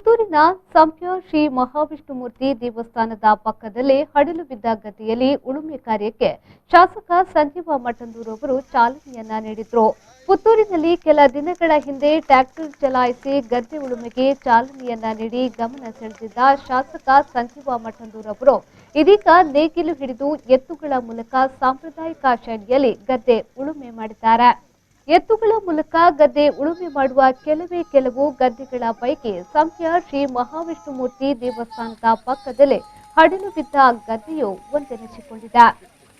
ಪುತ್ತೂರಿನ ಸಂಪ್ಯ ಶ್ರೀ ಮಹಾವಿಷ್ಣುಮೂರ್ತಿ ದೇವಸ್ಥಾನದ ಪಕ್ಕದಲ್ಲೇ ಹಡಲು ಬಿದ್ದ ಗದ್ದೆಯಲ್ಲಿ ಉಳುಮೆ ಕಾರ್ಯಕ್ಕೆ ಶಾಸಕ ಸಂಜೀವ ಮಠಂದೂರು ಅವರು ಚಾಲನೆಯನ್ನ ನೀಡಿದರು. ಪುತ್ತೂರಿನಲ್ಲಿ ಕೆಲ ದಿನಗಳ ಹಿಂದೆ ಟ್ರ್ಯಾಕ್ಟರ್ ಚಲಾಯಿಸಿ ಗದ್ದೆ ಉಳುಮೆಗೆ ಚಾಲನೆಯನ್ನ ನೀಡಿ ಗಮನ ಸೆಳೆದಿದ್ದ ಶಾಸಕ ಸಂಜೀವ ಮಠಂದೂರು ಅವರು ಇದೀಗ ನೇಗಿಲು ಹಿಡಿದು ಎತ್ತುಗಳ ಮೂಲಕ ಸಾಂಪ್ರದಾಯಿಕ ಶೈಲಿಯಲ್ಲಿ ಗದ್ದೆ ಉಳುಮೆ ಮಾಡಿದ್ದಾರೆ. ಎತ್ತುಗಳ ಮೂಲಕ ಗದ್ದೆ ಉಳುಮೆ ಮಾಡುವ ಕೆಲವು ಗದ್ದೆಗಳ ಪೈಕಿ ಸಂಪ್ಯ ಶ್ರೀ ಮಹಾವಿಷ್ಣುಮೂರ್ತಿ ದೇವಸ್ಥಾನದ ಪಕ್ಕದಲ್ಲೇ ಹಡಲು ಬಿದ್ದ ಗದ್ದೆಯು ಒಂದೆನಿಸಿಕೊಂಡಿದೆ.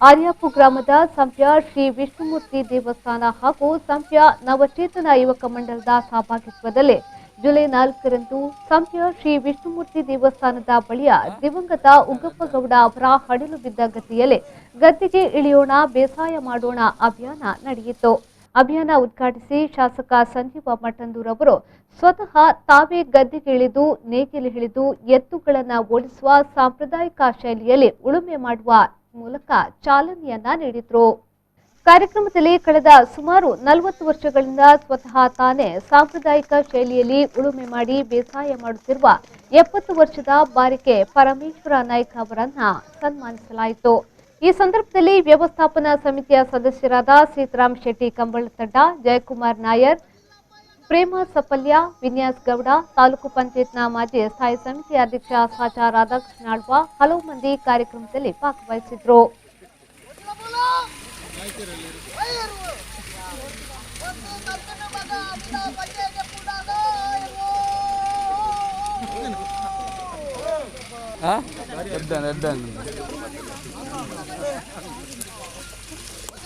ಆರ್ಯಾಪು ಗ್ರಾಮದ ಸಂಪ್ಯ ಶ್ರೀ ವಿಷ್ಣುಮೂರ್ತಿ ದೇವಸ್ಥಾನ ಹಾಗೂ ಸಂಪ್ಯ ನವಚೇತನ ಯುವಕ ಮಂಡಲದ ಸಹಭಾಗಿತ್ವದಲ್ಲಿ ಜುಲೈ 4ರಂದು ಸಂಪ್ಯ ಶ್ರೀ ವಿಷ್ಣುಮೂರ್ತಿ ದೇವಸ್ಥಾನದ ಬಳಿಯ ದಿವಂಗತ ಉಗ್ಗಪ್ಪಗೌಡ ಅವರ ಹಡಲು ಬಿದ್ದ ಗದ್ದೆಯಲ್ಲಿ ಗದ್ದೆಗೆ ಇಳಿಯೋಣ ಬೇಸಾಯ ಮಾಡೋಣ ಅಭಿಯಾನ ನಡೆಯಿತು. ಅಭಿಯಾನ ಉದ್ಘಾಟಿಸಿ ಶಾಸಕ ಸಂಜೀವ ಮಠಂದೂರು ಅವರು ಸ್ವತಃ ತಾವೇ ಗದ್ದೆಗೆ ಇಳಿದು ನೇಗಿಲು ಹಿಡಿದು ಎತ್ತುಗಳನ್ನು ಓಡಿಸುವ ಸಾಂಪ್ರದಾಯಿಕ ಶೈಲಿಯಲ್ಲಿ ಉಳುಮೆ ಮಾಡುವ ಮೂಲಕ ಚಾಲನೆಯನ್ನ ನೀಡಿದರು. ಕಾರ್ಯಕ್ರಮದಲ್ಲಿ ಕಳೆದ ಸುಮಾರು 40 ವರ್ಷಗಳಿಂದ ಸ್ವತಃ ತಾನೇ ಸಾಂಪ್ರದಾಯಿಕ ಶೈಲಿಯಲ್ಲಿ ಉಳುಮೆ ಮಾಡಿ ಬೇಸಾಯ ಮಾಡುತ್ತಿರುವ 70 ವರ್ಷದ ಬಾರಿಕೆ ಪರಮೇಶ್ವರ ನಾಯ್ಕ ಅವರನ್ನ ಸನ್ಮಾನಿಸಲಾಯಿತು. ಈ ಸಂದರ್ಭದಲ್ಲಿ ವ್ಯವಸ್ಥಾಪನಾ ಸಮಿತಿಯ ಸದಸ್ಯರಾದ ಸೀತಾರಾಮ್ ಶೆಟ್ಟಿ ಕಂಬಳತಡ್ಡ, ಜಯಕುಮಾರ್ ನಾಯರ್, ಪ್ರೇಮ ಸಪಲ್ಯ, ವಿನ್ಯಾಸ್ ಗೌಡ, ತಾಲೂಕು ಪಂಚಾಯತ್ನ ಮಾಜಿ ಸ್ಥಾಯಿ ಸಮಿತಿ ಅಧ್ಯಕ್ಷ ಸಾಚಾ ರಾಧಾಕೃಷ್ಣ ಆಳ್ವ ಹಲವು ಮಂದಿ ಕಾರ್ಯಕ್ರಮದಲ್ಲಿ ಭಾಗವಹಿಸಿದ್ರು.